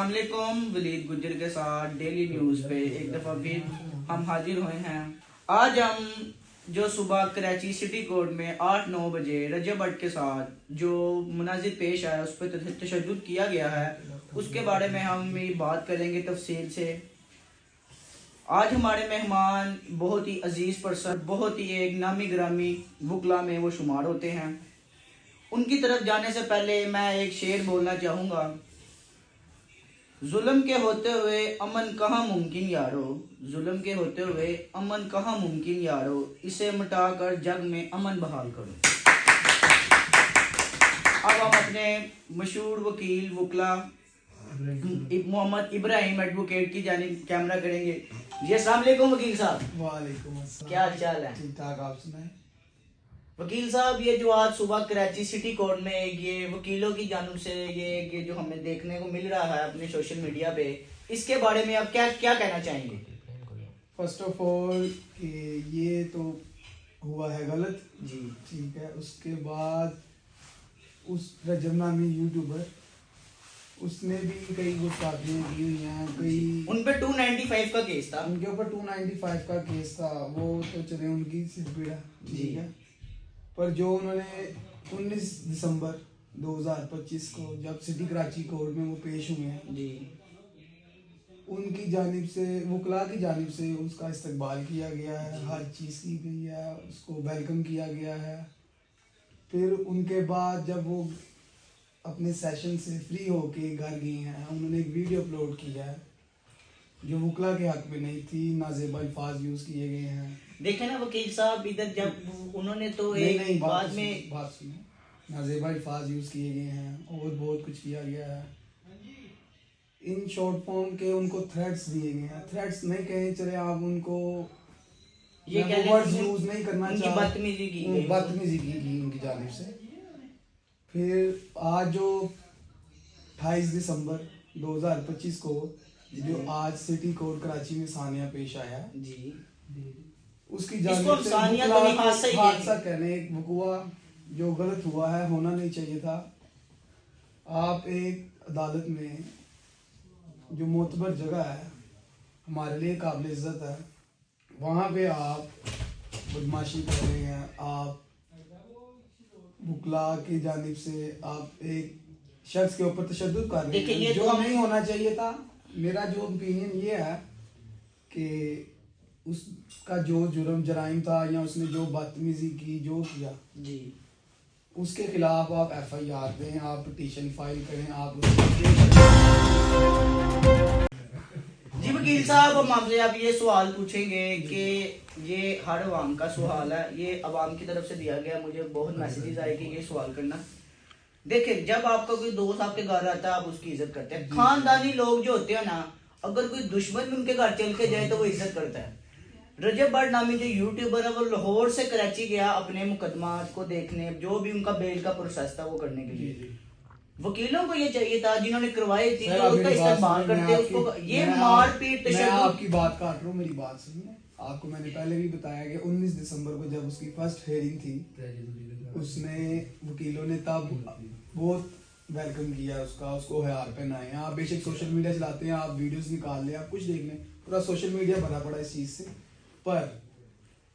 अस्सलामुअलैकुम। वलीद गुज्जर के साथ डेली न्यूज़ पे एक दफ़ा फिर हम हाजिर हुए हैं। आज हम जो सुबह कराची सिटी कोर्ट में 8-9 बजे रजब भट्ट के साथ जो मुनाजिर पेश आया उस पर तशद्दुद किया गया है, उसके बारे में हम बात करेंगे तफसील से। आज हमारे मेहमान बहुत ही अजीज़ पर्सन, बहुत ही एक नामी ग्रामी वकला में वो शुमार होते हैं। उनकी तरफ जाने से पहले मैं एक शेर बोलना चाहूँगा। जुल्म के होते हुए अमन कहाँ मुमकिन यारो, जुल्म के होते हुए अमन कहाँ मुमकिन यारो, इसे मिटाकर जग में अमन बहाल करो। अब हम अपने मशहूर वकील वकला मोहम्मद इब्राहिम एडवोकेट की जानिब कैमरा करेंगे। जी अस्सलाम वालेकुम वकील साहब। वालेकुम अस्सलाम। क्या हाल चाल है? ठीक ठाक, आप सुनाएं। वकील साहब, ये जो आज सुबह कराची सिटी कोर्ट में ये वकीलों की जानिब से ये जो हमें देखने को मिल रहा है अपने सोशल मीडिया पे, इसके बारे में आप क्या क्या कहना चाहेंगे? फर्स्ट ऑफ ऑल कि ये तो हुआ है गलत जी, ठीक है। उसके बाद उस रजब नामी यूट्यूबर उसने भी कई गुस्ताखियां की हुई हैं, कई उन पे 295 का केस था। उनके ऊपर 295 का केस था। वो तो चले उनकी सिरपीड़ा ठीक है, पर जो उन्होंने 19 दिसंबर 2025 को जब सिटी कराची कोर्ट में वो पेश हुए हैं जी, उनकी जानिब से वकला की जानिब से उसका इस्तकबाल किया गया है, हर चीज़ की गई है, उसको वेलकम किया गया है। फिर उनके बाद जब वो अपने सेशन से फ्री होके घर गए हैं, उन्होंने एक वीडियो अपलोड किया है जो वकला के हक में नहीं थी, नाजेबा अल्फाज यूज़ किए गए हैं। देखे ना वकील साहब, इधर जब उन्होंने तो नहीं, बाद में बात सुनो, नाजेबा अल्फाज यूज़ किए गए हैं और बहुत कुछ किया गया है। इन शॉर्ट फॉर्म के उनको थ्रेट्स दिए गए हैं। थ्रेट्स नहीं कहे चले आप उनको, ये वर्ड्स यूज नहीं करना चाहते, बदतमीजी की गई, बदतमीजी की उनकी जानिब से। फिर आज जो 28 दिसंबर 2025 को जो आज सिटी कोर्ट कराची में सानिया पेश आया जी, उसकी इसको जानिब से सानिया तो नहीं हादसा कहने, एक वकूआ जो गलत हुआ है, होना नहीं चाहिए था। आप एक अदालत में जो मोतबर जगह है, हमारे लिए काबिल इज्जत है, वहाँ पे आप बदमाशी कर रहे हैं। आप वकला की जानिब से आप एक शख्स के ऊपर तशद्दुद कर रहे हैं जो नहीं होना चाहिए था। मेरा जो ओपिनियन ये है कि उसका जो जुर्म जराइम था या उसने जो बदतमीजी की, जो किया जी, उसके खिलाफ आप FIR दें, आप पिटीशन फाइल करें, आप जी। वकील साहब, हम आपसे आप ये सवाल पूछेंगे कि ये हर अवाम का सवाल है, ये अवाम की तरफ से दिया गया, मुझे बहुत मैसेजेस आए कि ये सवाल करना। देखिए, जब आपका कोई दोस्त आपके घर आता है आप उसकी इज्जत करते हैं। खानदानी लोग जो होते हैं ना, अगर कोई दुश्मन भी उनके घर चल के जाए तो वो इज्जत करता है। रजब भट्ट नामी जो यूट्यूबर है वो लाहौर से कराची गया अपने मुकदमात को देखने, जो भी उनका बेल का प्रोसेस था वो करने के लिए। वकीलों को ये चाहिए था जिन्होंने करवाई थी तो उसका इस्तेमाल करते उसको ये मारपीट। मैं आपकी बात काट रहा हूँ, मेरी बात सुनिए। आपको मैंने पहले भी बताया कि 19 दिसंबर को जब उसकी फर्स्ट हेयरिंग थी, उसने वकीलों ने तब बहुत वेलकम किया उसका, उसको हार पहनाए। आप बेशक सोशल मीडिया चलाते हैं, आप वीडियोस निकाल लें, आप कुछ देख लें, पूरा सोशल मीडिया भरा पड़ा इस चीज़ से। पर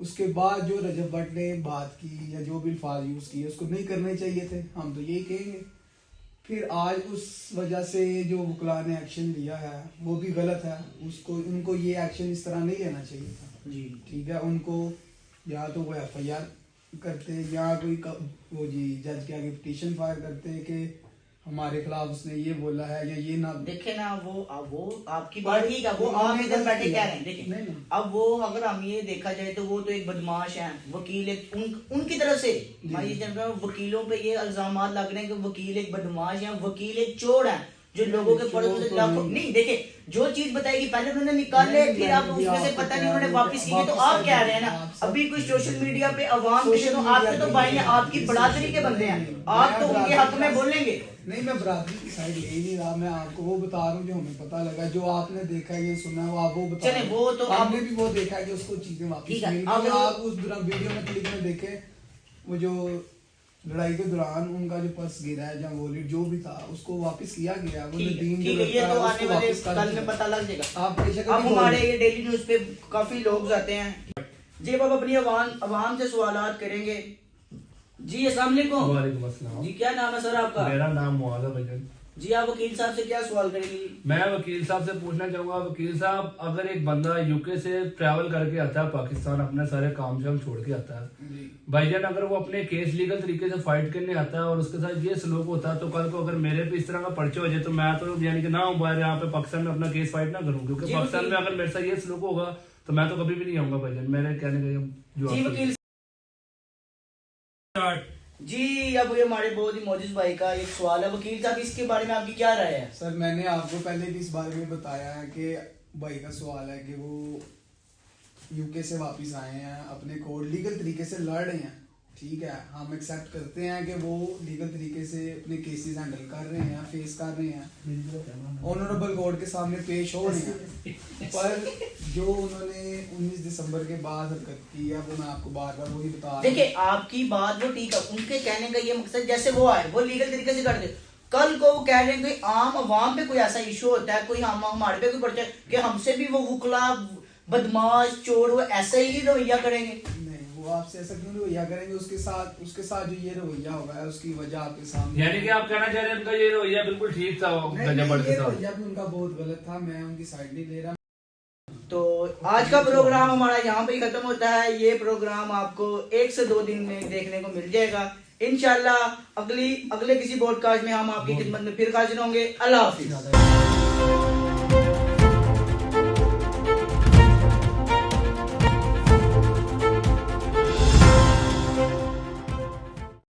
उसके बाद जो रजब भट्ट ने बात की या जो भी अल्फाज यूज़ किए उसको नहीं करने चाहिए थे, हम तो यही कहेंगे। फिर आज उस वजह से जो वकला ने एक्शन लिया है वो भी गलत है। उनको ये एक्शन इस तरह नहीं लेना चाहिए था जी, ठीक है। उनको या तो वो FIR करते या कोई वो जी जज के आगे पिटीशन फाइल करते कि हमारे खिलाफ उसने ये बोला है या ये ना। देखे ना, वो आपकी बात ठीक है, वो आप इधर बैठे कह रहे हैं। देखिए, अब वो अगर हम ये देखा जाए तो वो तो एक बदमाश है, वकील एक उनकी तरफ से वकीलों पे ये इल्जाम लग रहे हैं कि वकील एक बदमाश है, वकील एक चोर है जो लोगों के पर्दे से लाखों नहीं। देखे, जो चीज बताएगी पहले उन्होंने निकाल ले, फिर आप उसमें से पता नहीं उन्होंने वापस की। तो आप कह रहे हैं ना अभी कुछ सोशल मीडिया पे अवाम के, तो आपके तो भाई हैं, आपकी बरादरी के बंदे हैं, आप तो उनके हक में बोलेंगे। नहीं, मैं बरादरी की साइड ले नहीं रहा, मैं आपको वो बता रहा हूँ जो हमें पता लगा, जो आपने देखा ये सुना वो आप वो बता। चले, वो तो आपने भी वो देखा कि उसको चीजें वापस मिल गई। आप उस वीडियो में क्लिप में देखे वो जो लड़ाई के दौरान उनका जो पर्स गिरा है या वॉलेट जो भी था उसको वापस किया गया। वो ठीक नदीम है, जो ये लड़का तो है, आने उसको वाले वापस कर कल दिया। में पता लग जाएगा। आप बेशक अब अभी हमारे बोलिए। ये डेली न्यूज पे काफी लोग जाते हैं जी, अब अपनी अवाम से सवालात करेंगे जी। अस्सलाम वालेकुम। वालेकुम अस्सलाम। जी क्या नाम है सर आपका? मेरा नाम मुआज़ है भजन। जी आप वकील साहब से क्या सवाल करेंगे? मैं वकील साहब से पूछना चाहूंगा, वकील साहब अगर एक बंदा यूके से ट्रैवल करके आता है पाकिस्तान, अपने सारे काम शाम छोड़ के आता है जी। भाईजान, अगर वो अपने केस लीगल तरीके से फाइट करने आता है और उसके साथ ये सलूक होता है, तो कल को अगर मेरे पे इस तरह का पर्चे हो जाए तो मैं तो यानी कि ना हूँ बाहर यहाँ पे पाकिस्तान में अपना केस फाइट ना करूँ, क्योंकि जी, पाकिस्तान वकील। में अगर मेरे साथ ये सलूक होगा तो मैं तो कभी भी नहीं आऊंगा भाईजान। मेरे कहने का जी जवाब वकील जी, अब ये हमारे बहुत ही मोजिज भाई का एक सवाल है। वकील साहब इसके बारे में आपकी क्या राय है? सर मैंने आपको पहले भी इस बारे में बताया है कि भाई का सवाल है कि वो यूके से वापस आए हैं, अपने कोर्ट लीगल तरीके से लड़ रहे हैं। ठीक है, हम एक्सेप्ट करते हैं कि वो लीगल तरीके से अपने केसेस हैंडल कर रहे हैं, फेस कर रहे हैं, ऑनरेबल कोर्ट के सामने पेश हो रहे हैं। पर जो उन्होंने 19 दिसंबर के बाद हरकत की है वो मैं आपको बार बार वही बता रहा हूं। देखिए आपकी बात वो ठीक है, उनके कहने का ये मकसद जैसे वो आए वो लीगल तरीके से कर दे, कल को वो कह रहे हैं कोई आम अवाम पे कोई ऐसा इशू होता है, कोई हम हमारे पे कोई पर्चा कि हमसे भी वो वुकला बदमाश चोर वो ऐसा ही रवैया करेंगे। नहीं, वो आपसे ऐसा क्यों रवैया करेंगे? उसके साथ जो ये रवैया होगा है उसकी वजह आपके सामने। यानी कि आप कहना चाह रहे हैं उनका ये रवैया बिल्कुल ठीक था नहीं, गजब ये के साथ। रवैया भी उनका बहुत गलत था, मैं उनकी साइड नहीं ले रहा। तो आज का प्रोग्राम हमारा यहाँ पे ही खत्म होता है। ये प्रोग्राम आपको 1 से 2 दिन में देखने को मिल जाएगा इंशाल्लाह। अगले किसी पॉडकास्ट में हम आपकी खिदमत में फिर हाजिर होंगे। अल्लाह हाफिज।